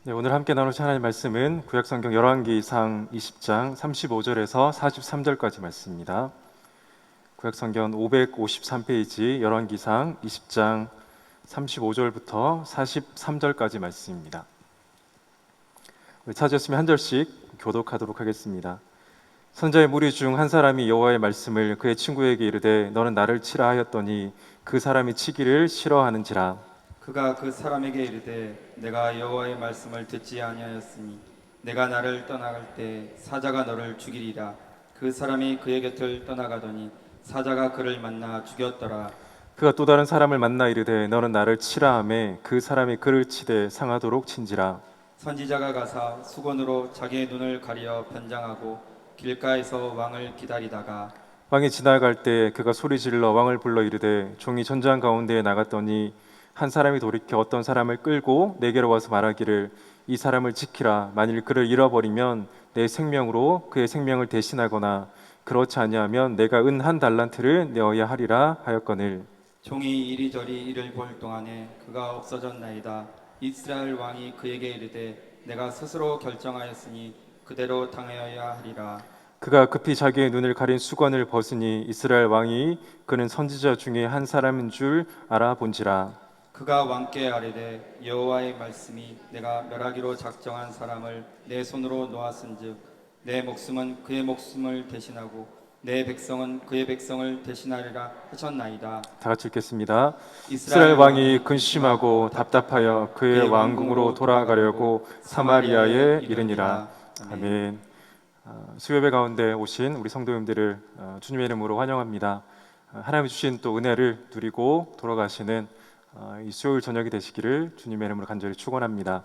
네, 오늘 함께 나누실 하나님의 말씀은 구약성경 열왕기상 20장 35절에서 43절까지 말씀입니다. 구약성경 553페이지 열왕기상 20장 35절부터 43절까지 말씀입니다. 찾으셨으면 한 절씩 교독하도록 하겠습니다. 선자의 무리 중 한 사람이 여호와의 말씀을 그의 친구에게 이르되 너는 나를 치라 하였더니 그 사람이 치기를 싫어하는지라. 그가 그 사람에게 이르되 내가 여호와의 말씀을 듣지 아니하였으니 내가 나를 떠나갈 때 사자가 너를 죽이리라. 그 사람이 그의 곁을 떠나가더니 사자가 그를 만나 죽였더라. 그가 또 다른 사람을 만나 이르되 너는 나를 치라 하매 그 사람이 그를 치되 상하도록 친지라. 선지자가 가사 수건으로 자기의 눈을 가리어 변장하고 길가에서 왕을 기다리다가 왕이 지나갈 때 그가 소리질러 왕을 불러 이르되 종이 전장 가운데에 나갔더니 한 사람이 돌이켜 어떤 사람을 끌고 내게로 와서 말하기를 이 사람을 지키라. 만일 그를 잃어버리면 내 생명으로 그의 생명을 대신하거나 그렇지 아니하면 내가 은 한 달란트를 내어야 하리라 하였거늘. 종이 이리저리 이를 볼 동안에 그가 없어졌나이다. 이스라엘 왕이 그에게 이르되 내가 스스로 결정하였으니 그대로 당하여야 하리라. 그가 급히 자기의 눈을 가린 수건을 벗으니 이스라엘 왕이 그는 선지자 중에 한 사람인 줄 알아본지라. 그가 왕께 아뢰되 여호와의 말씀이 내가 멸하기로 작정한 사람을 내 손으로 놓았은즉 내 목숨은 그의 목숨을 대신하고 내 백성은 그의 백성을 대신하리라 하셨나이다. 다 같이 읽겠습니다. 이스라엘 왕이 근심하고 답답하여 그의 왕궁으로 돌아가려고 사마리아에 이르니라. 아멘. 수요예배 가운데 오신 우리 성도님들을 주님의 이름으로 환영합니다. 하나님이 주신 또 은혜를 누리고 돌아가시는 이 수요일 저녁이 되시기를 주님의 이름으로 간절히 축원합니다.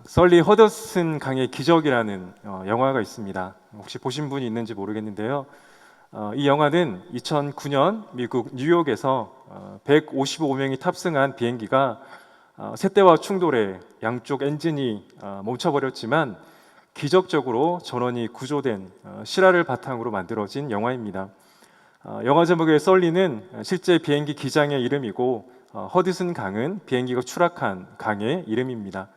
설리 허더슨 강의 기적이라는 영화가 있습니다. 혹시 보신 분이 있는지 모르겠는데요. 이 영화는 2009년 미국 뉴욕에서 155명이 탑승한 비행기가 새떼와 충돌해 양쪽 엔진이 멈춰버렸지만 기적적으로 전원이 구조된 실화를 바탕으로 만들어진 영화입니다. 영화 제목의 설리는 실제 비행기 기장의 이름이고 허드슨 강은 비행기가 추락한 강의 이름입니다.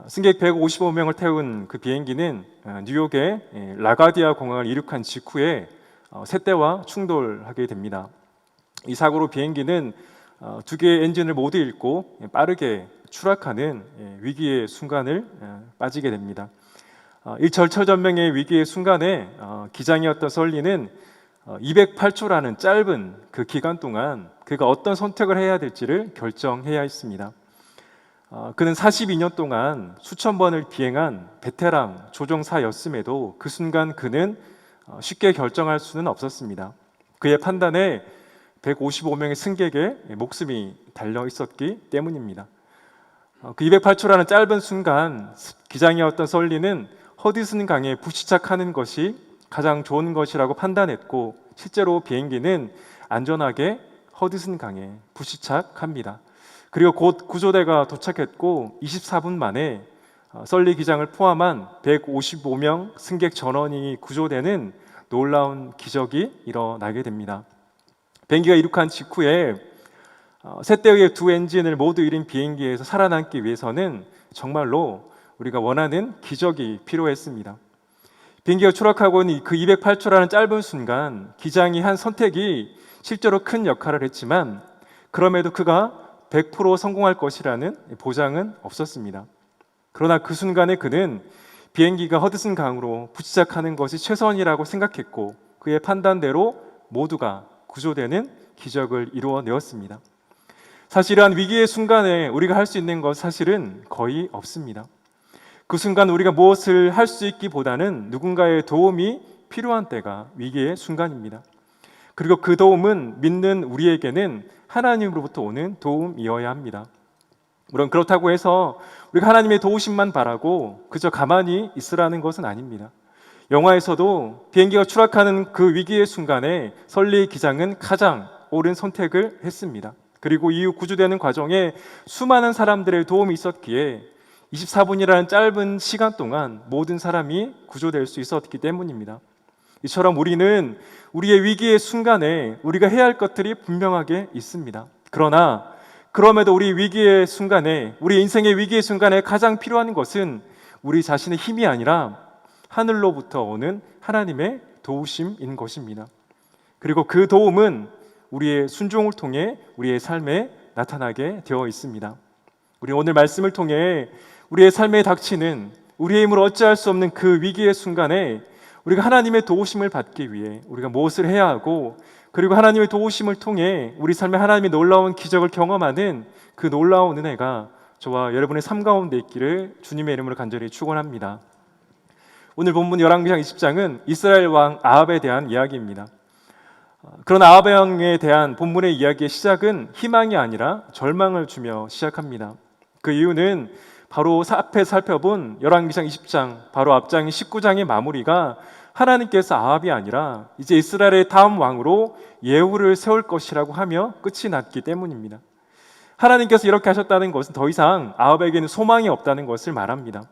승객 155명을 태운 그 비행기는 뉴욕의 라가디아 공항을 이륙한 직후에 새떼와 충돌하게 됩니다. 이 사고로 비행기는 두 개의 엔진을 모두 잃고 빠르게 추락하는 위기의 순간을 빠지게 됩니다. 일철천전명의 위기의 순간에 기장이었던 설리는 208초라는 짧은 그 기간 동안 그가 어떤 선택을 해야 될지를 결정해야 했습니다. 그는 42년 동안 수천 번을 비행한 베테랑 조종사였음에도 그 순간 그는 쉽게 결정할 수는 없었습니다. 그의 판단에 155명의 승객의 목숨이 달려 있었기 때문입니다. 그 208초라는 짧은 순간 기장이었던 설리는 허드슨 강에 부시착하는 것이 가장 좋은 것이라고 판단했고 실제로 비행기는 안전하게 허드슨 강에 부시착합니다. 그리고 곧 구조대가 도착했고 24분 만에 설리 기장을 포함한 155명 승객 전원이 구조되는 놀라운 기적이 일어나게 됩니다. 비행기가 이륙한 직후에 새떼의 두 엔진을 모두 잃은 비행기에서 살아남기 위해서는 정말로 우리가 원하는 기적이 필요했습니다. 비행기가 추락하고 그 208초라는 짧은 순간 기장이 한 선택이 실제로 큰 역할을 했지만 그럼에도 그가 100% 성공할 것이라는 보장은 없었습니다. 그러나 그 순간에 그는 비행기가 허드슨 강으로 부시착하는 것이 최선이라고 생각했고 그의 판단대로 모두가 구조되는 기적을 이루어내었습니다. 사실 이러한 위기의 순간에 우리가 할 수 있는 것 사실은 거의 없습니다. 그 순간 우리가 무엇을 할 수 있기보다는 누군가의 도움이 필요한 때가 위기의 순간입니다. 그리고 그 도움은 믿는 우리에게는 하나님으로부터 오는 도움이어야 합니다. 물론 그렇다고 해서 우리가 하나님의 도우심만 바라고 그저 가만히 있으라는 것은 아닙니다. 영화에서도 비행기가 추락하는 그 위기의 순간에 설리 기장은 가장 옳은 선택을 했습니다. 그리고 이후 구조되는 과정에 수많은 사람들의 도움이 있었기에 24분이라는 짧은 시간 동안 모든 사람이 구조될 수 있었기 때문입니다. 이처럼 우리는 우리의 위기의 순간에 우리가 해야 할 것들이 분명하게 있습니다. 그러나 그럼에도 우리 위기의 순간에, 우리 인생의 위기의 순간에 가장 필요한 것은 우리 자신의 힘이 아니라 하늘로부터 오는 하나님의 도우심인 것입니다. 그리고 그 도움은 우리의 순종을 통해 우리의 삶에 나타나게 되어 있습니다. 우리 오늘 말씀을 통해 우리의 삶에 닥치는 우리의 힘으로 어찌할 수 없는 그 위기의 순간에 우리가 하나님의 도우심을 받기 위해 우리가 무엇을 해야 하고, 그리고 하나님의 도우심을 통해 우리 삶에 하나님의 놀라운 기적을 경험하는 그 놀라운 은혜가 저와 여러분의 삶 가운데 있기를 주님의 이름으로 간절히 축원합니다. 오늘 본문 열왕기상 20장은 이스라엘 왕 아합에 대한 이야기입니다. 그런 아합 왕에 대한 본문의 이야기의 시작은 희망이 아니라 절망을 주며 시작합니다. 그 이유는 바로 앞에 살펴본 열왕기상 20장 바로 앞장인 19장의 마무리가 하나님께서 아합이 아니라 이제 이스라엘의 다음 왕으로 예후를 세울 것이라고 하며 끝이 났기 때문입니다. 하나님께서 이렇게 하셨다는 것은 더 이상 아합에게는 소망이 없다는 것을 말합니다.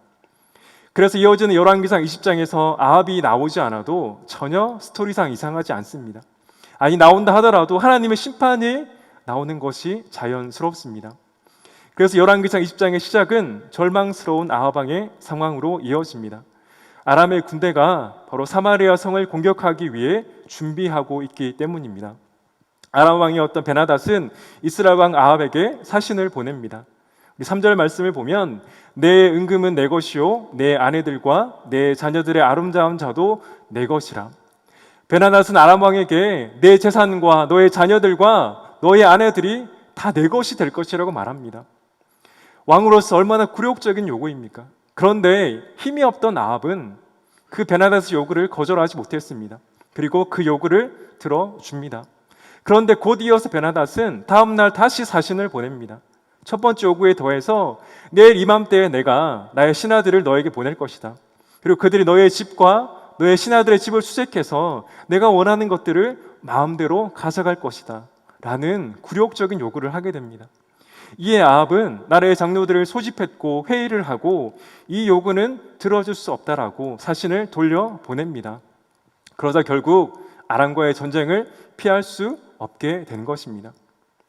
그래서 이어지는 열왕기상 20장에서 아합이 나오지 않아도 전혀 스토리상 이상하지 않습니다. 아니, 나온다 하더라도 하나님의 심판이 나오는 것이 자연스럽습니다. 그래서 열왕기상 20장의 시작은 절망스러운 아합 왕의 상황으로 이어집니다. 아람의 군대가 바로 사마리아 성을 공격하기 위해 준비하고 있기 때문입니다. 아람 왕이었던 베나닷은 이스라엘 왕 아합에게 사신을 보냅니다. 우리 3절 말씀을 보면 내 은금은 내 것이요 내 아내들과 내 자녀들의 아름다운 자도 내 것이라. 베나닷은 아람 왕에게 내 재산과 너의 자녀들과 너의 아내들이 다 내 것이 될 것이라고 말합니다. 왕으로서 얼마나 굴욕적인 요구입니까? 그런데 힘이 없던 아합은 그 베나닷의 요구를 거절하지 못했습니다. 그리고 그 요구를 들어줍니다. 그런데 곧 이어서 베나닷은 다음 날 다시 사신을 보냅니다. 첫 번째 요구에 더해서 내일 이맘때에 내가 나의 신하들을 너에게 보낼 것이다. 그리고 그들이 너의 집과 너의 신하들의 집을 수색해서 내가 원하는 것들을 마음대로 가져갈 것이다 라는 굴욕적인 요구를 하게 됩니다. 이에 아합은 나라의 장로들을 소집했고 회의를 하고 이 요구는 들어줄 수 없다라고 사신을 돌려보냅니다. 그러자 결국 아람과의 전쟁을 피할 수 없게 된 것입니다.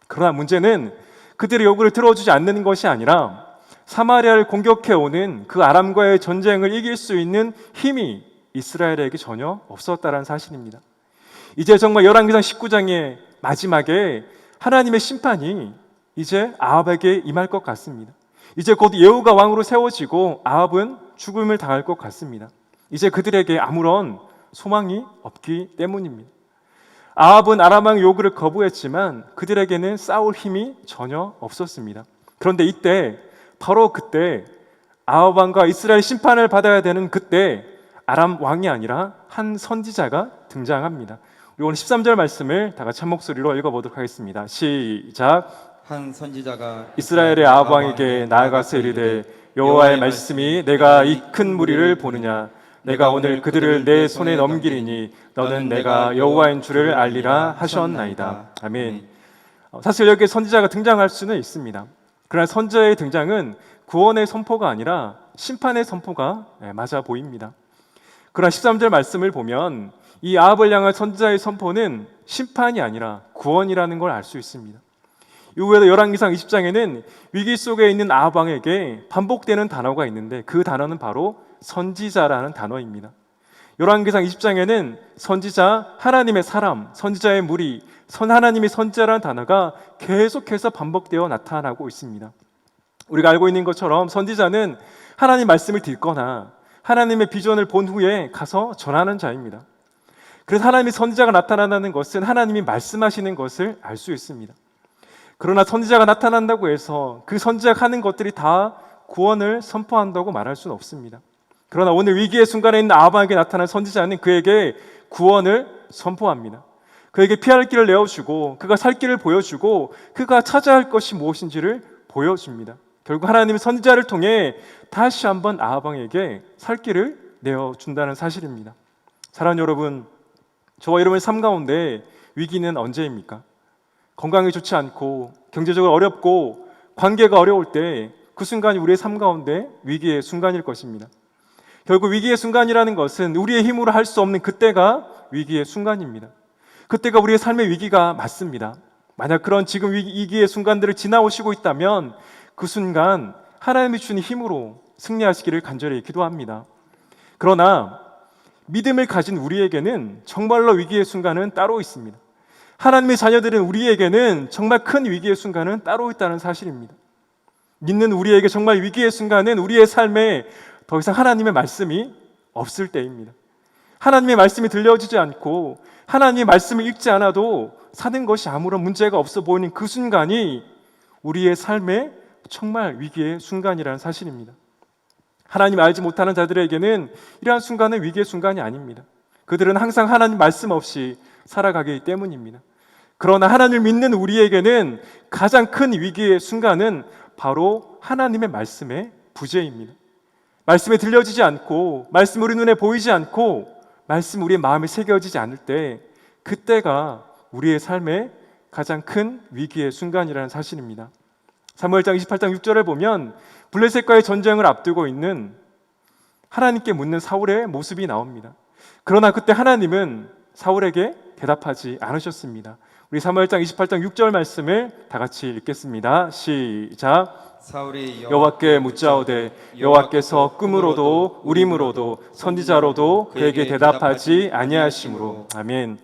그러나 문제는 그들의 요구를 들어주지 않는 것이 아니라 사마리아를 공격해오는 그 아람과의 전쟁을 이길 수 있는 힘이 이스라엘에게 전혀 없었다는 사실입니다. 이제 정말 열왕기상 19장의 마지막에 하나님의 심판이 이제 아합에게 임할 것 같습니다. 이제 곧 예후가 왕으로 세워지고 아합은 죽음을 당할 것 같습니다. 이제 그들에게 아무런 소망이 없기 때문입니다. 아합은 아람 왕의 요구를 거부했지만 그들에게는 싸울 힘이 전혀 없었습니다. 그런데 이때, 바로 그때 아합 왕과 이스라엘 심판을 받아야 되는 그때 아람 왕이 아니라 한 선지자가 등장합니다. 우리 오늘 13절 말씀을 다 같이 한 목소리로 읽어보도록 하겠습니다. 시작. 한 선지자가 이스라엘의 아합 왕에게 나아가서 이르되 여호와의 말씀이 내가 이 큰 무리를 보느냐 내가 오늘 그들을 내 손에 넘기리니 너는 내가 여호와인 줄을 알리라 하셨나이다. 아멘. 사실 여기 선지자가 등장할 수는 있습니다. 그러나 선지자의 등장은 구원의 선포가 아니라 심판의 선포가 맞아 보입니다. 그러나 13절 말씀을 보면 이 아합을 향한 선지자의 선포는 심판이 아니라 구원이라는 걸 알 수 있습니다. 이후에도 열왕기상 20장에는 위기 속에 있는 아합 왕에게 반복되는 단어가 있는데 그 단어는 바로 선지자라는 단어입니다. 열왕기상 20장에는 선지자, 하나님의 사람, 선지자의 무리, 하나님의 선지자라는 단어가 계속해서 반복되어 나타나고 있습니다. 우리가 알고 있는 것처럼 선지자는 하나님 말씀을 듣거나 하나님의 비전을 본 후에 가서 전하는 자입니다. 그래서 하나님의 선지자가 나타난다는 것은 하나님이 말씀하시는 것을 알 수 있습니다. 그러나 선지자가 나타난다고 해서 그 선지자가 하는 것들이 다 구원을 선포한다고 말할 수는 없습니다. 그러나 오늘 위기의 순간에 있는 아합에게 나타난 선지자는 그에게 구원을 선포합니다. 그에게 피할 길을 내어주고 그가 살 길을 보여주고 그가 찾아야 할 것이 무엇인지를 보여줍니다. 결국 하나님의 선지자를 통해 다시 한번 아합 왕에게 살 길을 내어준다는 사실입니다. 사랑하는 여러분, 저와 여러분의 삶 가운데 위기는 언제입니까? 건강이 좋지 않고 경제적으로 어렵고 관계가 어려울 때 그 순간이 우리의 삶 가운데 위기의 순간일 것입니다. 결국 위기의 순간이라는 것은 우리의 힘으로 할 수 없는 그때가 위기의 순간입니다. 그때가 우리의 삶의 위기가 맞습니다. 만약 그런 지금 위기의 순간들을 지나오시고 있다면 그 순간 하나님이 주는 힘으로 승리하시기를 간절히 기도합니다. 그러나 믿음을 가진 우리에게는 정말로 위기의 순간은 따로 있습니다. 하나님의 자녀들은 우리에게는 정말 큰 위기의 순간은 따로 있다는 사실입니다. 믿는 우리에게 정말 위기의 순간은 우리의 삶에 더 이상 하나님의 말씀이 없을 때입니다. 하나님의 말씀이 들려지지 않고 하나님의 말씀을 읽지 않아도 사는 것이 아무런 문제가 없어 보이는 그 순간이 우리의 삶에 정말 위기의 순간이라는 사실입니다. 하나님 알지 못하는 자들에게는 이러한 순간은 위기의 순간이 아닙니다. 그들은 항상 하나님 말씀 없이 살아가기 때문입니다. 그러나 하나님을 믿는 우리에게는 가장 큰 위기의 순간은 바로 하나님의 말씀의 부재입니다. 말씀이 들려지지 않고 말씀 우리 눈에 보이지 않고 말씀 우리의 마음에 새겨지지 않을 때 그때가 우리의 삶의 가장 큰 위기의 순간이라는 사실입니다. 사무엘상 28장 6절을 보면 블레셋과의 전쟁을 앞두고 있는 하나님께 묻는 사울의 모습이 나옵니다. 그러나 그때 하나님은 사울에게 대답하지 않으셨습니다. 우리 사무엘상 28장 6절 말씀을 다 같이 읽겠습니다. 시작. 사울이 여호와께 묻자오되 여호와께서 꿈으로도 우림으로도 선지자로도 그에게 대답하지 아니하심으로. 아멘.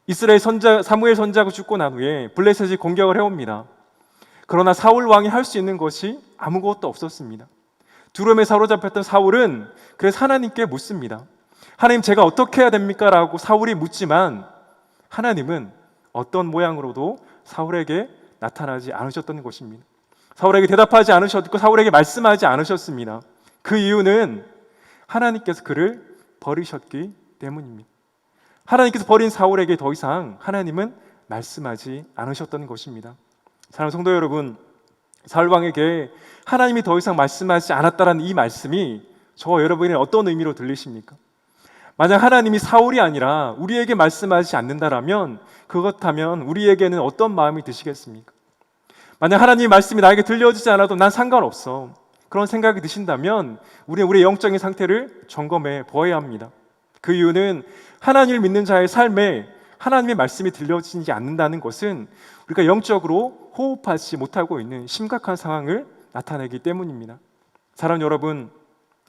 이스라엘 사무엘 선지자가 죽고 난 후에 블레셋이 공격을 해옵니다. 그러나 사울 왕이 할 수 있는 것이 아무것도 없었습니다. 두려움에 사로잡혔던 사울은 그래서 하나님께 묻습니다. 하나님, 제가 어떻게 해야 됩니까? 라고 사울이 묻지만 하나님은 어떤 모양으로도 사울에게 나타나지 않으셨던 것입니다. 사울에게 대답하지 않으셨고 사울에게 말씀하지 않으셨습니다. 그 이유는 하나님께서 그를 버리셨기 때문입니다. 하나님께서 버린 사울에게 더 이상 하나님은 말씀하지 않으셨던 것입니다. 사랑하는 성도 여러분, 사울 왕에게 하나님이 더 이상 말씀하지 않았다라는 이 말씀이 저와 여러분에게 어떤 의미로 들리십니까? 만약 하나님이 사울이 아니라 우리에게 말씀하지 않는다라면 그렇다면 우리에게는 어떤 마음이 드시겠습니까? 만약 하나님의 말씀이 나에게 들려지지 않아도 난 상관없어, 그런 생각이 드신다면 우리의 영적인 상태를 점검해 보아야 합니다. 그 이유는 하나님을 믿는 자의 삶에 하나님의 말씀이 들려지지 않는다는 것은 우리가 영적으로 호흡하지 못하고 있는 심각한 상황을 나타내기 때문입니다. 사랑하는 여러분,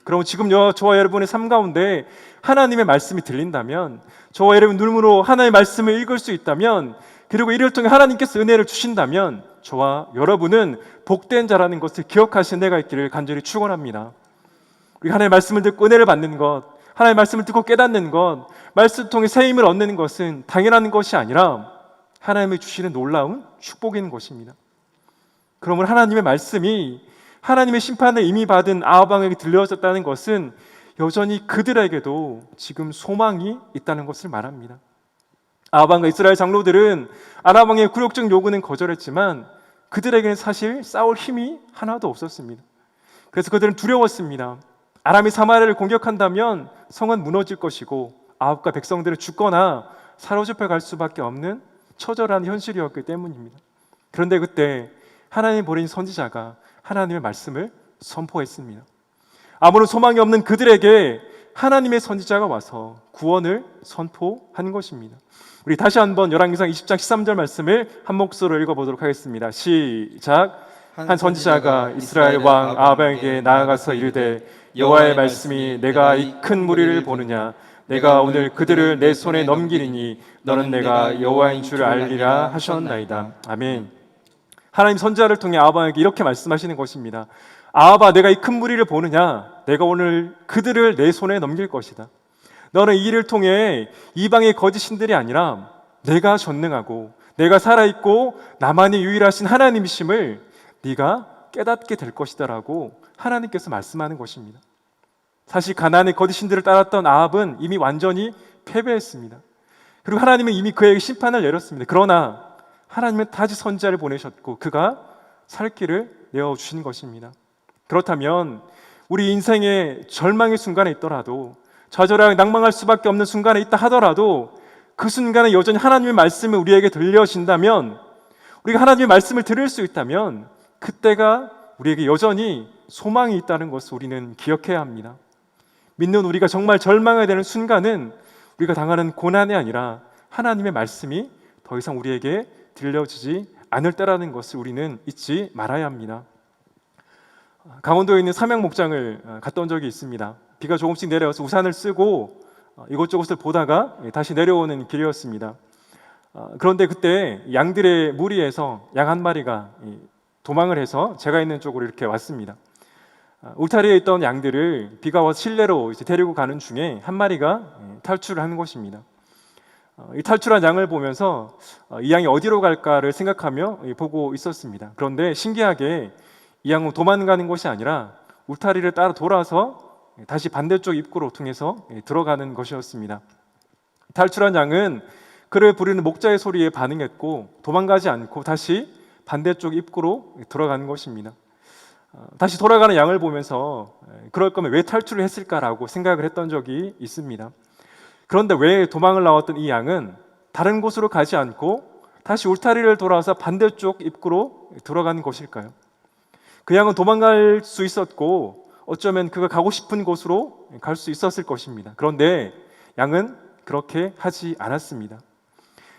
그럼 지금 저와 여러분의 삶 가운데 하나님의 말씀이 들린다면, 저와 여러분 눈으로 하나님의 말씀을 읽을 수 있다면, 그리고 이를 통해 하나님께서 은혜를 주신다면 저와 여러분은 복된 자라는 것을 기억하신 은혜가 있기를 간절히 축원합니다. 우리 하나님의 말씀을 듣고 은혜를 받는 것, 하나님의 말씀을 듣고 깨닫는 것, 말씀을 통해 새 힘을 얻는 것은 당연한 것이 아니라 하나님이 주시는 놀라운 축복인 것입니다. 그러면 하나님의 말씀이 하나님의 심판을 이미 받은 아합 왕에게 들려졌다는 것은 여전히 그들에게도 지금 소망이 있다는 것을 말합니다. 아합 왕과 이스라엘 장로들은 아람 왕의 굴욕적 요구는 거절했지만 그들에게는 사실 싸울 힘이 하나도 없었습니다. 그래서 그들은 두려웠습니다. 아람이 사마리아를 공격한다면 성은 무너질 것이고 아합과 백성들은 죽거나 사로잡혀 갈 수밖에 없는 처절한 현실이었기 때문입니다. 그런데 그때 하나님 보낸 선지자가 하나님의 말씀을 선포했습니다. 아무런 소망이 없는 그들에게 하나님의 선지자가 와서 구원을 선포한 것입니다. 우리 다시 한번 열왕기상 20장 13절 말씀을 한 목소리로 읽어보도록 하겠습니다. 시작. 한 선지자가 이스라엘 왕 아합에게 나아가서 이르되 여호와의 말씀이 내가 이 큰 무리를 보느냐, 내가 오늘 그들을 내 손에 넘기리니 너는 내가 여호와인 줄 알리라 하셨나이다. 아멘. 하나님 선지자를 통해 아합에게 이렇게 말씀하시는 것입니다. 아합아, 내가 이 큰 무리를 보느냐? 내가 오늘 그들을 내 손에 넘길 것이다. 너는 이 일을 통해 이방의 거짓 신들이 아니라 내가 전능하고 내가 살아있고 나만이 유일하신 하나님이심을 네가 깨닫게 될 것이다 라고 하나님께서 말씀하는 것입니다. 사실 가나안의 거짓 신들을 따랐던 아합은 이미 완전히 패배했습니다. 그리고 하나님은 이미 그에게 심판을 내렸습니다. 그러나 하나님은 다시 선지자를 보내셨고 그가 살 길을 내어주신 것입니다. 그렇다면 우리 인생의 절망의 순간에 있더라도, 좌절하고 낭망할 수밖에 없는 순간에 있다 하더라도 그 순간에 여전히 하나님의 말씀이 우리에게 들려진다면, 우리가 하나님의 말씀을 들을 수 있다면 그때가 우리에게 여전히 소망이 있다는 것을 우리는 기억해야 합니다. 믿는 우리가 정말 절망해야 되는 순간은 우리가 당하는 고난이 아니라 하나님의 말씀이 더 이상 우리에게 들려지지 않을 때라는 것을 우리는 잊지 말아야 합니다. 강원도에 있는 삼양 목장을 갔다 온 적이 있습니다. 비가 조금씩 내려와서 우산을 쓰고 이곳저곳을 보다가 다시 내려오는 길이었습니다. 그런데 그때 양들의 무리에서 양 한 마리가 도망을 해서 제가 있는 쪽으로 이렇게 왔습니다. 울타리에 있던 양들을 비가 와서 실내로 이제 데리고 가는 중에 한 마리가 탈출을 하는 것입니다. 이 탈출한 양을 보면서 이 양이 어디로 갈까를 생각하며 보고 있었습니다. 그런데 신기하게 이 양은 도망가는 것이 아니라 울타리를 따라 돌아서 다시 반대쪽 입구로 통해서 들어가는 것이었습니다. 탈출한 양은 그를 부르는 목자의 소리에 반응했고 도망가지 않고 다시 반대쪽 입구로 들어가는 것입니다. 다시 돌아가는 양을 보면서 그럴 거면 왜 탈출을 했을까라고 생각을 했던 적이 있습니다. 그런데 왜 도망을 나왔던 이 양은 다른 곳으로 가지 않고 다시 울타리를 돌아서 반대쪽 입구로 들어가는 것일까요? 그 양은 도망갈 수 있었고 어쩌면 그가 가고 싶은 곳으로 갈 수 있었을 것입니다. 그런데 양은 그렇게 하지 않았습니다.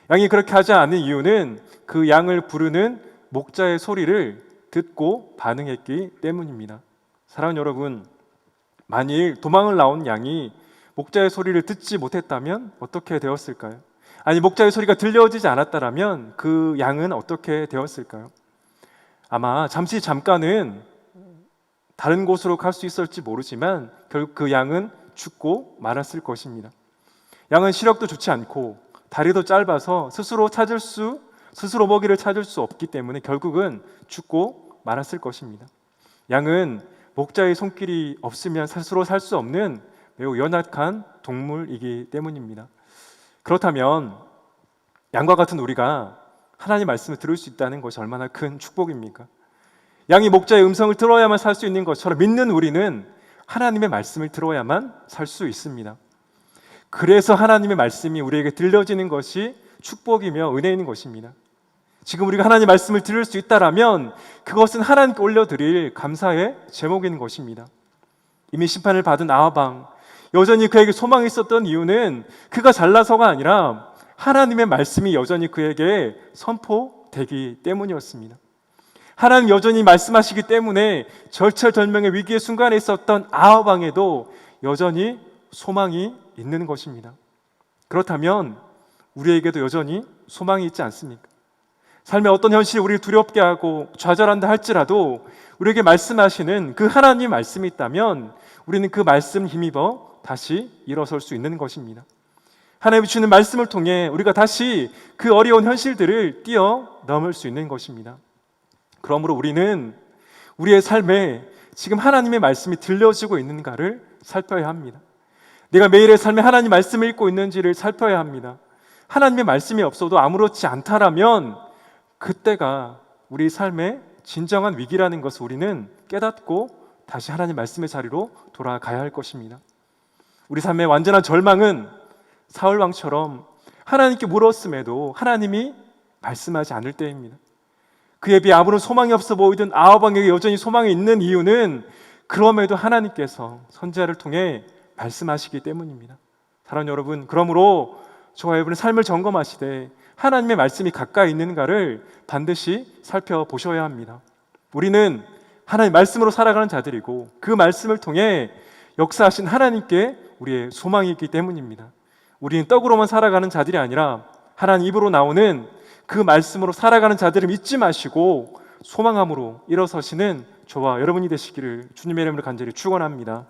양이 그렇게 하지 않은 이유는 그 양을 부르는 목자의 소리를 듣고 반응했기 때문입니다. 사랑하는 여러분, 만일 도망을 나온 양이 목자의 소리를 듣지 못했다면 어떻게 되었을까요? 아니, 목자의 소리가 들려지지 않았다면 그 양은 어떻게 되었을까요? 아마 잠깐은 다른 곳으로 갈 수 있을지 모르지만 결국 그 양은 죽고 말았을 것입니다. 양은 시력도 좋지 않고 다리도 짧아서 스스로 먹이를 찾을 수 없기 때문에 결국은 죽고 말았을 것입니다. 양은 목자의 손길이 없으면 스스로 살 수 없는 매우 연약한 동물이기 때문입니다. 그렇다면 양과 같은 우리가 하나님 말씀을 들을 수 있다는 것이 얼마나 큰 축복입니까? 양이 목자의 음성을 들어야만 살 수 있는 것처럼 믿는 우리는 하나님의 말씀을 들어야만 살 수 있습니다. 그래서 하나님의 말씀이 우리에게 들려지는 것이 축복이며 은혜인 것입니다. 지금 우리가 하나님의 말씀을 들을 수 있다라면 그것은 하나님께 올려드릴 감사의 제목인 것입니다. 이미 심판을 받은 아합, 여전히 그에게 소망이 있었던 이유는 그가 잘나서가 아니라 하나님의 말씀이 여전히 그에게 선포되기 때문이었습니다. 하나님 여전히 말씀하시기 때문에 절체절명의 위기의 순간에 있었던 아합 왕에도 여전히 소망이 있는 것입니다. 그렇다면 우리에게도 여전히 소망이 있지 않습니까? 삶의 어떤 현실이 우리를 두렵게 하고 좌절한다 할지라도 우리에게 말씀하시는 그 하나님 말씀이 있다면 우리는 그 말씀 힘입어 다시 일어설 수 있는 것입니다. 하나님이 주는 말씀을 통해 우리가 다시 그 어려운 현실들을 뛰어넘을 수 있는 것입니다. 그러므로 우리는 우리의 삶에 지금 하나님의 말씀이 들려지고 있는가를 살펴야 합니다. 내가 매일의 삶에 하나님 말씀을 읽고 있는지를 살펴야 합니다. 하나님의 말씀이 없어도 아무렇지 않다라면 그때가 우리 삶의 진정한 위기라는 것을 우리는 깨닫고 다시 하나님 말씀의 자리로 돌아가야 할 것입니다. 우리 삶의 완전한 절망은 사울 왕처럼 하나님께 물었음에도 하나님이 말씀하지 않을 때입니다. 그에 비해 아무런 소망이 없어 보이던 아합 왕에게 여전히 소망이 있는 이유는 그럼에도 하나님께서 선지자를 통해 말씀하시기 때문입니다. 사랑하는 여러분, 그러므로 저와 여러분의 삶을 점검하시되 하나님의 말씀이 가까이 있는가를 반드시 살펴보셔야 합니다. 우리는 하나님의 말씀으로 살아가는 자들이고 그 말씀을 통해 역사하신 하나님께 우리의 소망이 있기 때문입니다. 우리는 떡으로만 살아가는 자들이 아니라 하나님 입으로 나오는 그 말씀으로 살아가는 자들을 잊지 마시고 소망함으로 일어서시는 저와 여러분이 되시기를 주님의 이름으로 간절히 축원합니다.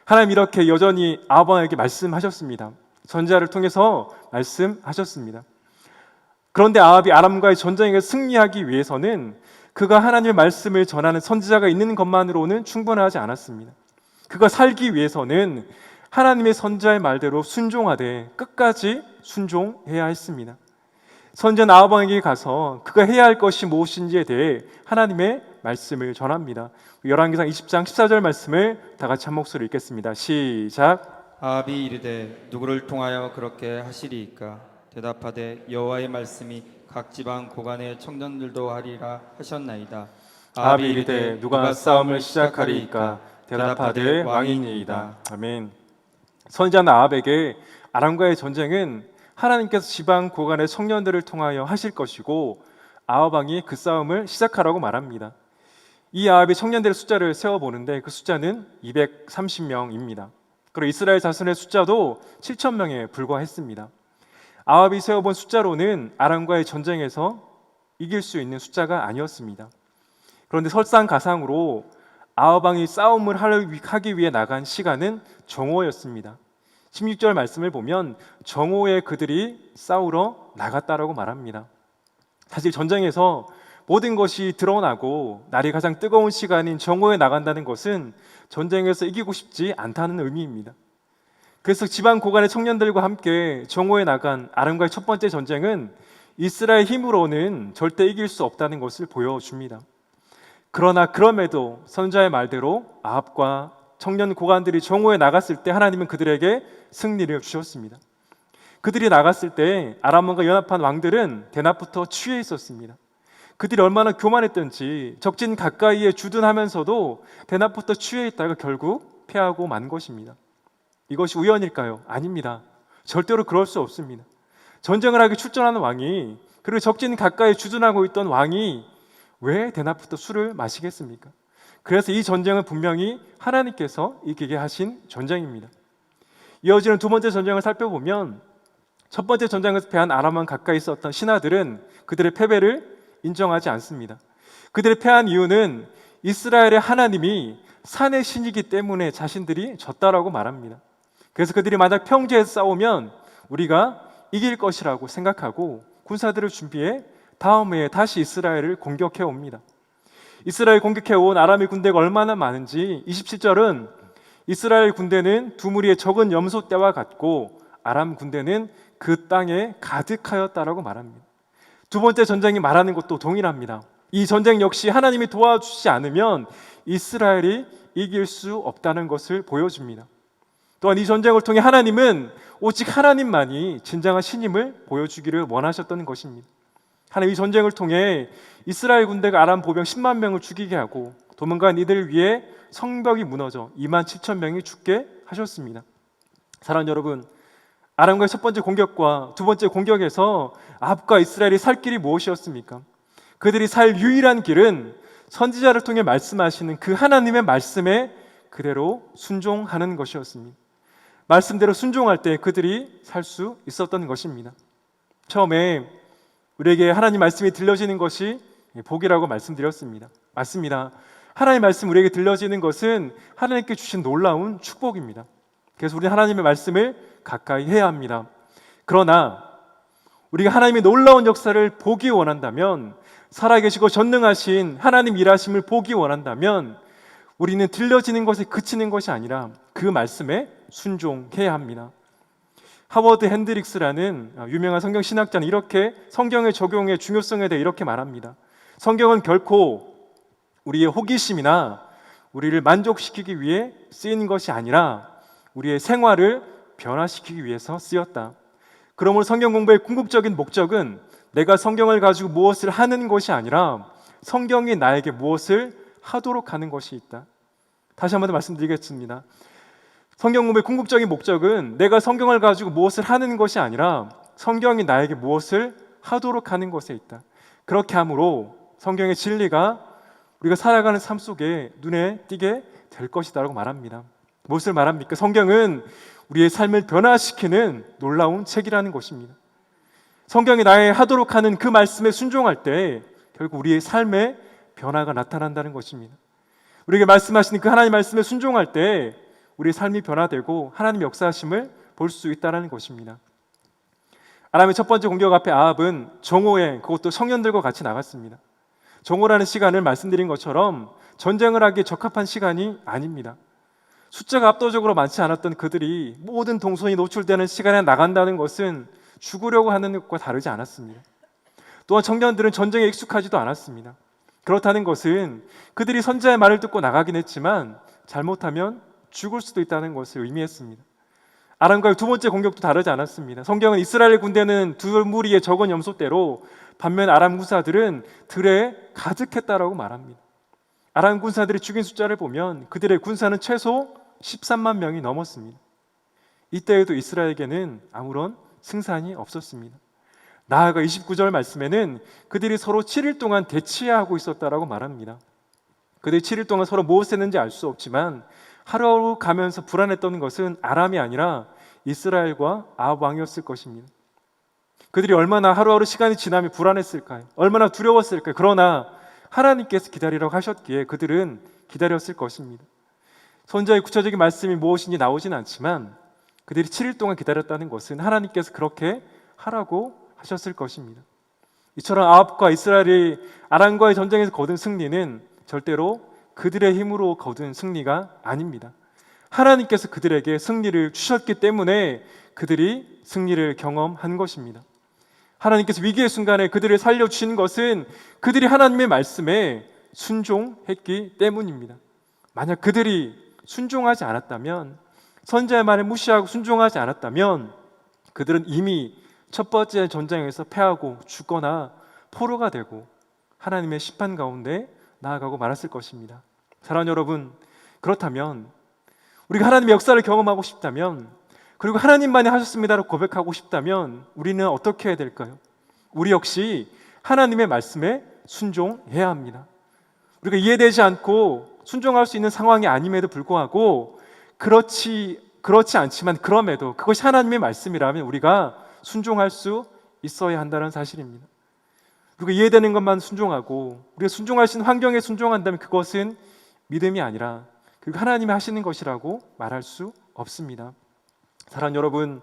하나님 이렇게 여전히 아합 왕에게 말씀하셨습니다. 선지자를 통해서 말씀하셨습니다. 그런데 아합이 아람과의 전쟁에 승리하기 위해서는 그가 하나님의 말씀을 전하는 선지자가 있는 것만으로는 충분하지 않았습니다. 그가 살기 위해서는 하나님의 선지자의 말대로 순종하되 끝까지 순종해야 했습니다. 선지자 아합 왕에게 가서 그가 해야 할 것이 무엇인지에 대해 하나님의 말씀을 전합니다. 열왕기상 20장 14절 말씀을 다 같이 한 목소리로 읽겠습니다. 시작. 아합이 이르되 누구를 통하여 그렇게 하시리이까? 대답하되 여호와의 말씀이 각 지방 고관의 청년들도 하리라 하셨나이다. 아합이 이르되 누가 싸움을 시작하리이까? 대답하되 왕이니이다. 아멘. 선지자 아합에게 아람과의 전쟁은 하나님께서 지방 고간의 청년들을 통하여 하실 것이고 아합 왕이 그 싸움을 시작하라고 말합니다. 이 아합이 청년들의 숫자를 세어보는데 그 숫자는 230명입니다. 그리고 이스라엘 자손의 숫자도 7천 명에 불과했습니다. 아합이 세어본 숫자로는 아람과의 전쟁에서 이길 수 있는 숫자가 아니었습니다. 그런데 설상가상으로 아합 왕이 싸움을 하기 위해 나간 시간은 정오였습니다. 16절 말씀을 보면 정오에 그들이 싸우러 나갔다라고 말합니다. 사실 전쟁에서 모든 것이 드러나고 날이 가장 뜨거운 시간인 정오에 나간다는 것은 전쟁에서 이기고 싶지 않다는 의미입니다. 그래서 지방 고간의 청년들과 함께 정오에 나간 아람과의 첫 번째 전쟁은 이스라엘 힘으로는 절대 이길 수 없다는 것을 보여줍니다. 그러나 그럼에도 선지자의 말대로 아합과 청년 고관들이 정오에 나갔을 때 하나님은 그들에게 승리를 주셨습니다. 그들이 나갔을 때 아람왕과 연합한 왕들은 대낮부터 취해 있었습니다. 그들이 얼마나 교만했던지 적진 가까이에 주둔하면서도 대낮부터 취해 있다가 결국 패하고 만 것입니다. 이것이 우연일까요? 아닙니다. 절대로 그럴 수 없습니다. 전쟁을 하기 출전하는 왕이, 그리고 적진 가까이에 주둔하고 있던 왕이 왜 대낮부터 술을 마시겠습니까? 그래서 이 전쟁은 분명히 하나님께서 이기게 하신 전쟁입니다. 이어지는 두 번째 전쟁을 살펴보면 첫 번째 전쟁에서 패한 아람왕 가까이 있었던 신하들은 그들의 패배를 인정하지 않습니다. 그들의 패한 이유는 이스라엘의 하나님이 산의 신이기 때문에 자신들이 졌다라고 말합니다. 그래서 그들이 만약 평지에서 싸우면 우리가 이길 것이라고 생각하고 군사들을 준비해 다음 해에 다시 이스라엘을 공격해 옵니다. 이스라엘 공격해 온 아람의 군대가 얼마나 많은지 27절은 이스라엘 군대는 두 무리의 적은 염소떼와 같고 아람 군대는 그 땅에 가득하였다라고 말합니다. 두 번째 전쟁이 말하는 것도 동일합니다. 이 전쟁 역시 하나님이 도와주지 않으면 이스라엘이 이길 수 없다는 것을 보여줍니다. 또한 이 전쟁을 통해 하나님은 오직 하나님만이 진정한 신임을 보여주기를 원하셨던 것입니다. 하나님 이 전쟁을 통해 이스라엘 군대가 아람 보병 10만 명을 죽이게 하고 도망간 이들을 위해 성벽이 무너져 2만 7천 명이 죽게 하셨습니다. 사랑하는 여러분, 아람과의 첫 번째 공격과 두 번째 공격에서 아합과 이스라엘이 살 길이 무엇이었습니까? 그들이 살 유일한 길은 선지자를 통해 말씀하시는 그 하나님의 말씀에 그대로 순종하는 것이었습니다. 말씀대로 순종할 때 그들이 살 수 있었던 것입니다. 처음에 우리에게 하나님 말씀이 들려지는 것이 복이라고 말씀드렸습니다. 맞습니다. 하나님의 말씀 우리에게 들려지는 것은 하나님께 주신 놀라운 축복입니다. 그래서 우리는 하나님의 말씀을 가까이 해야 합니다. 그러나 우리가 하나님의 놀라운 역사를 보기 원한다면, 살아계시고 전능하신 하나님 일하심을 보기 원한다면 우리는 들려지는 것에 그치는 것이 아니라 그 말씀에 순종해야 합니다. 하워드 핸드릭스라는 유명한 성경 신학자는 이렇게 성경의 적용의 중요성에 대해 이렇게 말합니다. 성경은 결코 우리의 호기심이나 우리를 만족시키기 위해 쓰인 것이 아니라 우리의 생활을 변화시키기 위해서 쓰였다. 그러므로 성경 공부의 궁극적인 목적은 내가 성경을 가지고 무엇을 하는 것이 아니라 성경이 나에게 무엇을 하도록 하는 것이 있다. 다시 한번 더 말씀드리겠습니다. 성경 공부의 궁극적인 목적은 내가 성경을 가지고 무엇을 하는 것이 아니라 성경이 나에게 무엇을 하도록 하는 것에 있다. 그렇게 함으로 성경의 진리가 우리가 살아가는 삶 속에 눈에 띄게 될 것이다라고 말합니다. 무엇을 말합니까? 성경은 우리의 삶을 변화시키는 놀라운 책이라는 것입니다. 성경이 나의 하도록 하는 그 말씀에 순종할 때 결국 우리의 삶에 변화가 나타난다는 것입니다. 우리에게 말씀하시는 그 하나님 말씀에 순종할 때 우리의 삶이 변화되고 하나님의 역사하심을 볼 수 있다는 것입니다. 아람의 첫 번째 공격 앞에 아합은 정오에, 그것도 청년들과 같이 나갔습니다. 정오라는 시간을 말씀드린 것처럼 전쟁을 하기에 적합한 시간이 아닙니다. 숫자가 압도적으로 많지 않았던 그들이 모든 동선이 노출되는 시간에 나간다는 것은 죽으려고 하는 것과 다르지 않았습니다. 또한 청년들은 전쟁에 익숙하지도 않았습니다. 그렇다는 것은 그들이 선지자의 말을 듣고 나가긴 했지만 잘못하면 죽을 수도 있다는 것을 의미했습니다. 아람과의 두 번째 공격도 다르지 않았습니다. 성경은 이스라엘 군대는 두 무리의 적은 염소떼로, 반면 아람 군사들은 들에 가득했다라고 말합니다. 아람 군사들이 죽인 숫자를 보면 그들의 군사는 최소 13만 명이 넘었습니다. 이때에도 이스라엘에게는 아무런 승산이 없었습니다. 나아가 29절 말씀에는 그들이 서로 7일 동안 대치하고 있었다라고 말합니다. 그들이 7일 동안 서로 무엇을 했는지 알 수 없지만 하루하루 가면서 불안했던 것은 아람이 아니라 이스라엘과 아합 왕이었을 것입니다. 그들이 얼마나 하루하루 시간이 지나면 불안했을까요? 얼마나 두려웠을까요? 그러나 하나님께서 기다리라고 하셨기에 그들은 기다렸을 것입니다. 선지자의 구체적인 말씀이 무엇인지 나오진 않지만 그들이 7일 동안 기다렸다는 것은 하나님께서 그렇게 하라고 하셨을 것입니다. 이처럼 아합과 이스라엘이 아람과의 전쟁에서 거둔 승리는 절대로 그들의 힘으로 거둔 승리가 아닙니다. 하나님께서 그들에게 승리를 주셨기 때문에 그들이 승리를 경험한 것입니다. 하나님께서 위기의 순간에 그들을 살려주신 것은 그들이 하나님의 말씀에 순종했기 때문입니다. 만약 그들이 순종하지 않았다면, 선지자의 말을 무시하고 순종하지 않았다면 그들은 이미 첫 번째 전쟁에서 패하고 죽거나 포로가 되고 하나님의 심판 가운데 나아가고 말았을 것입니다. 사랑하는 여러분, 그렇다면 우리가 하나님의 역사를 경험하고 싶다면, 그리고 하나님만이 하셨습니다라고 고백하고 싶다면 우리는 어떻게 해야 될까요? 우리 역시 하나님의 말씀에 순종해야 합니다. 우리가 이해되지 않고 순종할 수 있는 상황이 아님에도 불구하고 그렇지 않지만 그럼에도 그것이 하나님의 말씀이라면 우리가 순종할 수 있어야 한다는 사실입니다. 우리가 이해되는 것만 순종하고 우리가 순종할 수 있는 환경에 순종한다면 그것은 믿음이 아니라 그리고 하나님이 하시는 것이라고 말할 수 없습니다. 사랑하는 여러분,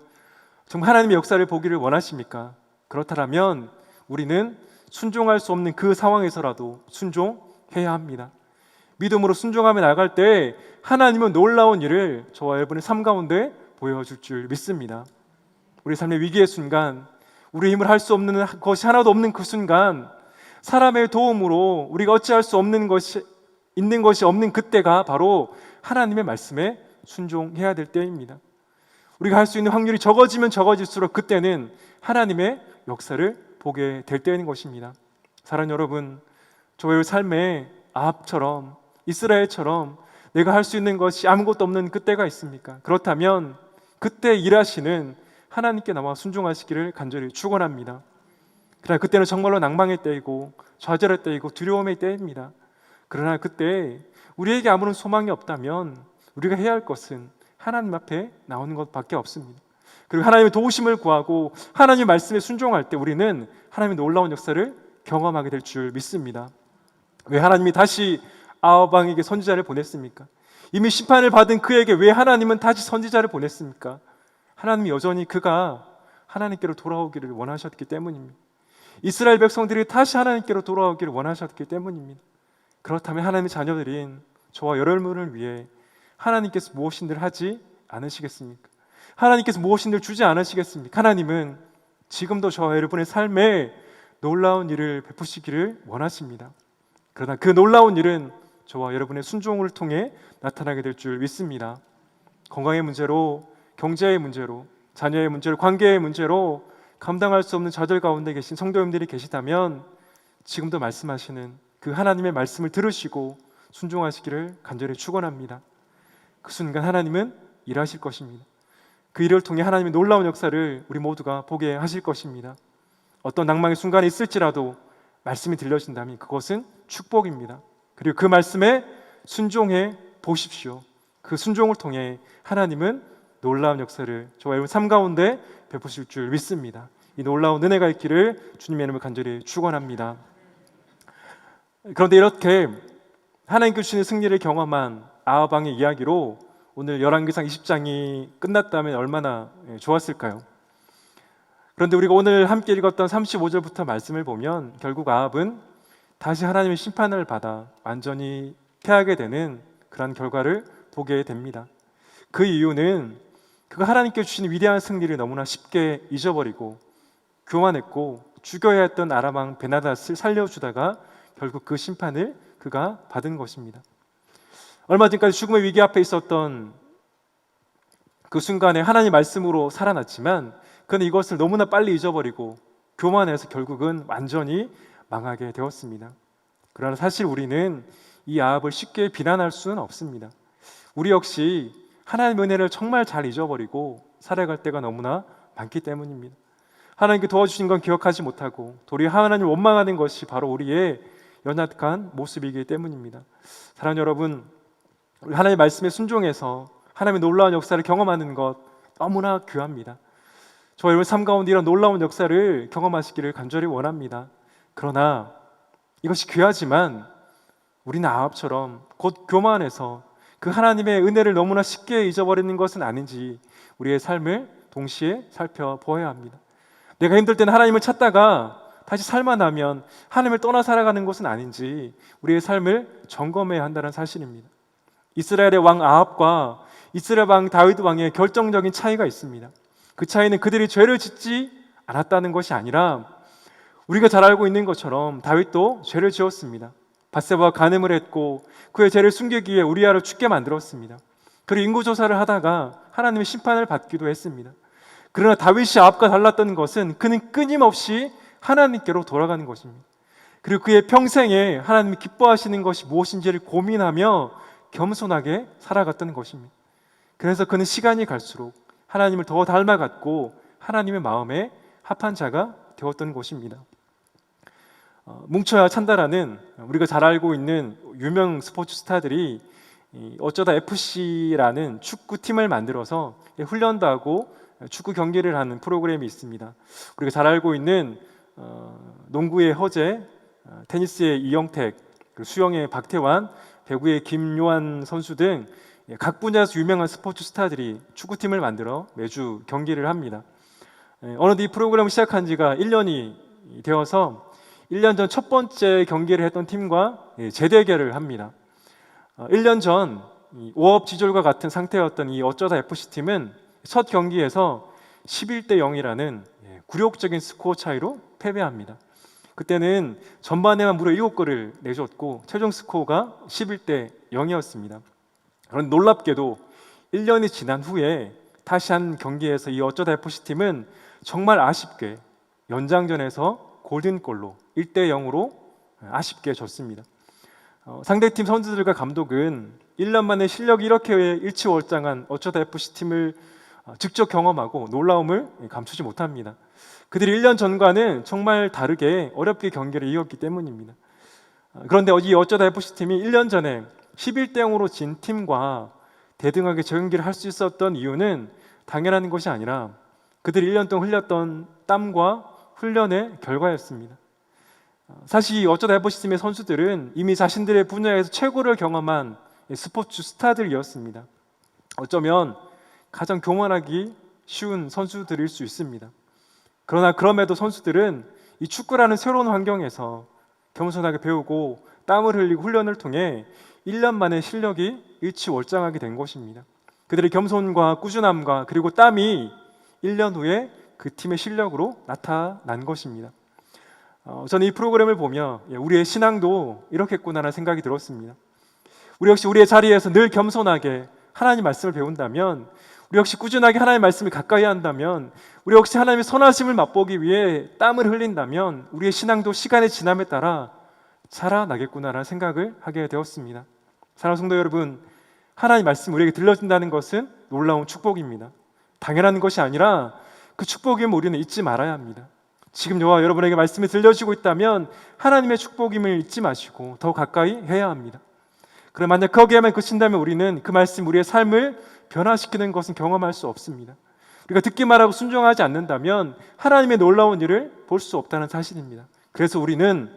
정말 하나님의 역사를 보기를 원하십니까? 그렇다면 우리는 순종할 수 없는 그 상황에서라도 순종해야 합니다. 믿음으로 순종하며 나갈 때 하나님은 놀라운 일을 저와 여러분의 삶 가운데 보여줄 줄 믿습니다. 우리 삶의 위기의 순간, 우리 힘을 할 수 없는 것이 하나도 없는 그 순간, 사람의 도움으로 우리가 어찌할 수 없는 것이 있는 것이 없는 그때가 바로 하나님의 말씀에 순종해야 될 때입니다. 우리가 할 수 있는 확률이 적어지면 적어질수록 그때는 하나님의 역사를 보게 될 때인 것입니다. 사랑하는 여러분, 저의 삶에 아합처럼 이스라엘처럼 내가 할 수 있는 것이 아무것도 없는 그때가 있습니까? 그렇다면 그때 일하시는 하나님께 나와 순종하시기를 간절히 축원합니다. 그러나 그때는 정말로 낭망의 때이고 좌절의 때이고 두려움의 때입니다. 그러나 그때 우리에게 아무런 소망이 없다면 우리가 해야 할 것은 하나님 앞에 나오는 것밖에 없습니다. 그리고 하나님의 도우심을 구하고 하나님의 말씀에 순종할 때 우리는 하나님의 놀라운 역사를 경험하게 될 줄 믿습니다. 왜 하나님이 다시 아합 왕에게 선지자를 보냈습니까? 이미 심판을 받은 그에게 왜 하나님은 다시 선지자를 보냈습니까? 하나님이 여전히 그가 하나님께로 돌아오기를 원하셨기 때문입니다. 이스라엘 백성들이 다시 하나님께로 돌아오기를 원하셨기 때문입니다. 그렇다면 하나님의 자녀들인 저와 여러분을 위해 하나님께서 무엇인들 하지 않으시겠습니까? 하나님께서 무엇인들 주지 않으시겠습니까? 하나님은 지금도 저와 여러분의 삶에 놀라운 일을 베푸시기를 원하십니다. 그러나 그 놀라운 일은 저와 여러분의 순종을 통해 나타나게 될 줄 믿습니다. 건강의 문제로, 경제의 문제로, 자녀의 문제로, 관계의 문제로 감당할 수 없는 좌절 가운데 계신 성도님들이 계시다면 지금도 말씀하시는 그 하나님의 말씀을 들으시고 순종하시기를 간절히 축원합니다. 그 순간 하나님은 일하실 것입니다. 그 일을 통해 하나님의 놀라운 역사를 우리 모두가 보게 하실 것입니다. 어떤 낭망의 순간이 있을지라도 말씀이 들려진다면 그것은 축복입니다. 그리고 그 말씀에 순종해 보십시오. 그 순종을 통해 하나님은 놀라운 역사를 저와 여러분 삶 가운데 베푸실 줄 믿습니다. 이 놀라운 은혜가 있기를 주님의 이름으로 간절히 축원합니다. 그런데 이렇게 하나님께 주시는 승리를 경험한 아합 왕의 이야기로 오늘 열왕기상 20장이 끝났다면 얼마나 좋았을까요? 그런데 우리가 오늘 함께 읽었던 35절부터 말씀을 보면 결국 아합은 다시 하나님의 심판을 받아 완전히 패하게 되는 그런 결과를 보게 됩니다. 그 이유는 그가 하나님께 주신 위대한 승리를 너무나 쉽게 잊어버리고 교만했고 죽여야 했던 아람 왕 베나닷을 살려주다가 결국 그 심판을 그가 받은 것입니다. 얼마 전까지 죽음의 위기 앞에 있었던 그 순간에 하나님의 말씀으로 살아났지만 그는 이것을 너무나 빨리 잊어버리고 교만해서 결국은 완전히 망하게 되었습니다. 그러나 사실 우리는 이 아합을 쉽게 비난할 수는 없습니다. 우리 역시 하나님의 은혜를 정말 잘 잊어버리고 살아갈 때가 너무나 많기 때문입니다. 하나님께 도와주신 건 기억하지 못하고 도리어 하나님을 원망하는 것이 바로 우리의 연약한 모습이기 때문입니다. 사랑하는 여러분, 우리 하나님의 말씀에 순종해서 하나님의 놀라운 역사를 경험하는 것 너무나 귀합니다. 저와 여러분 삶 가운데 이런 놀라운 역사를 경험하시기를 간절히 원합니다. 그러나 이것이 귀하지만 우리는 아합처럼 곧 교만해서 그 하나님의 은혜를 너무나 쉽게 잊어버리는 것은 아닌지 우리의 삶을 동시에 살펴보아야 합니다. 내가 힘들 때는 하나님을 찾다가 다시 살만하면 하나님을 떠나 살아가는 것은 아닌지 우리의 삶을 점검해야 한다는 사실입니다. 이스라엘의 왕 아합과 이스라엘 왕 다윗 왕의 결정적인 차이가 있습니다. 그 차이는 그들이 죄를 짓지 않았다는 것이 아니라 우리가 잘 알고 있는 것처럼 다윗도 죄를 지었습니다. 밧세바와 간음을 했고 그의 죄를 숨기기 위해 우리아를 죽게 만들었습니다. 그리고 인구조사를 하다가 하나님의 심판을 받기도 했습니다. 그러나 다윗이 아합과 달랐던 것은 그는 끊임없이 하나님께로 돌아가는 것입니다. 그리고 그의 평생에 하나님이 기뻐하시는 것이 무엇인지를 고민하며 겸손하게 살아갔던 것입니다. 그래서 그는 시간이 갈수록 하나님을 더 닮아갔고 하나님의 마음에 합한 자가 되었던 것입니다. 뭉쳐야 찬다라는 우리가 잘 알고 있는 유명 스포츠 스타들이 어쩌다 FC라는 축구팀을 만들어서 훈련도 하고 축구 경기를 하는 프로그램이 있습니다. 우리가 잘 알고 있는 농구의 허재, 테니스의 이영택, 수영의 박태환, 배구의 김요한 선수 등 각 분야에서 유명한 스포츠 스타들이 축구팀을 만들어 매주 경기를 합니다. 어느덧 이 프로그램을 시작한 지가 1년이 되어서 1년 전 첫 번째 경기를 했던 팀과 재대결을 합니다. 1년 전 5업 지졸과 같은 상태였던 이 어쩌다 FC팀은 첫 경기에서 11대 0이라는 굴욕적인 스코어 차이로 패배합니다. 그때는 전반에만 무려 7골을 내줬고 최종 스코어가 11대 0이었습니다. 그런데 놀랍게도 1년이 지난 후에 다시 한 경기에서 이 어쩌다 FC팀은 정말 아쉽게 연장전에서 골든골로 1대 0으로 아쉽게 졌습니다. 상대팀 선수들과 감독은 1년 만에 실력이 이렇게 일치월장한 어쩌다 FC팀을 직접 경험하고 놀라움을 감추지 못합니다. 그들이 1년 전과는 정말 다르게 어렵게 경기를 이겼기 때문입니다. 그런데 이 어쩌다 FC팀이 1년 전에 11대 0으로 진 팀과 대등하게 재경기를 할 수 있었던 이유는 당연한 것이 아니라 그들이 1년 동안 흘렸던 땀과 훈련의 결과였습니다. 사실 이 어쩌다 FC팀의 선수들은 이미 자신들의 분야에서 최고를 경험한 스포츠 스타들이었습니다. 어쩌면 가장 교만하기 쉬운 선수들일 수 있습니다. 그러나 그럼에도 선수들은 이 축구라는 새로운 환경에서 겸손하게 배우고 땀을 흘리고 훈련을 통해 1년 만에 실력이 일치월장하게 된 것입니다. 그들의 겸손과 꾸준함과 그리고 땀이 1년 후에 그 팀의 실력으로 나타난 것입니다. 저는 이 프로그램을 보며 우리의 신앙도 이렇겠구나라는 생각이 들었습니다. 우리 역시 우리의 자리에서 늘 겸손하게 하나님 말씀을 배운다면, 우리 역시 꾸준하게 하나님의 말씀을 가까이 한다면, 우리 역시 하나님의 선하심을 맛보기 위해 땀을 흘린다면 우리의 신앙도 시간의 지남에 따라 자라나겠구나라는 생각을 하게 되었습니다. 사랑하는 성도 여러분, 하나님 말씀이 우리에게 들려준다는 것은 놀라운 축복입니다. 당연한 것이 아니라 그 축복임을 우리는 잊지 말아야 합니다. 지금 저와 여러분에게 말씀이 들려지고 있다면 하나님의 축복임을 잊지 마시고 더 가까이 해야 합니다. 그럼 만약 거기에만 그친다면 우리는 그 말씀, 우리의 삶을 변화시키는 것은 경험할 수 없습니다. 우리가 듣기만 하고 순종하지 않는다면 하나님의 놀라운 일을 볼 수 없다는 사실입니다. 그래서 우리는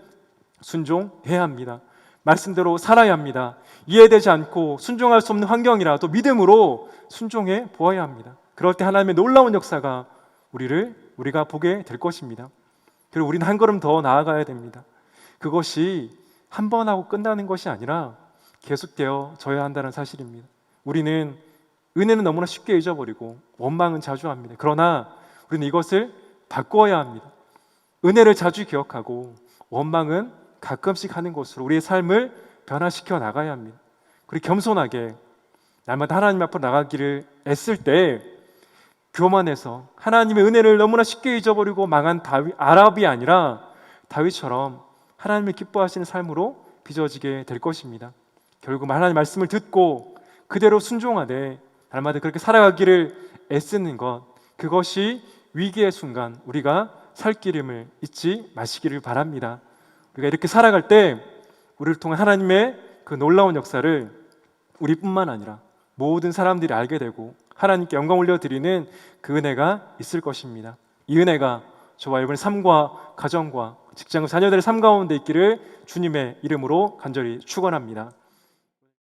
순종해야 합니다. 말씀대로 살아야 합니다. 이해되지 않고 순종할 수 없는 환경이라도 믿음으로 순종해 보아야 합니다. 그럴 때 하나님의 놀라운 역사가 우리가 보게 될 것입니다. 그리고 우리는 한 걸음 더 나아가야 됩니다. 그것이 한 번 하고 끝나는 것이 아니라 계속되어져야 한다는 사실입니다. 우리는 은혜는 너무나 쉽게 잊어버리고 원망은 자주 합니다. 그러나 우리는 이것을 바꾸어야 합니다. 은혜를 자주 기억하고 원망은 가끔씩 하는 것으로 우리의 삶을 변화시켜 나가야 합니다. 그리고 겸손하게 날마다 하나님 앞으로 나가기를 애쓸 때 교만해서 하나님의 은혜를 너무나 쉽게 잊어버리고 망한 아랍이 아니라 다윗처럼 하나님을 기뻐하시는 삶으로 빚어지게 될 것입니다. 결국 하나님 말씀을 듣고 그대로 순종하되 날마다 그렇게 살아가기를 애쓰는 것, 그것이 위기의 순간 우리가 살 길임을 잊지 마시기를 바랍니다. 우리가 이렇게 살아갈 때 우리를 통한 하나님의 그 놀라운 역사를 우리뿐만 아니라 모든 사람들이 알게 되고 하나님께 영광 올려드리는 그 은혜가 있을 것입니다. 이 은혜가 저와 여러분의 삶과 가정과 직장 자녀들의 삶 가운데 있기를 주님의 이름으로 간절히 축원합니다.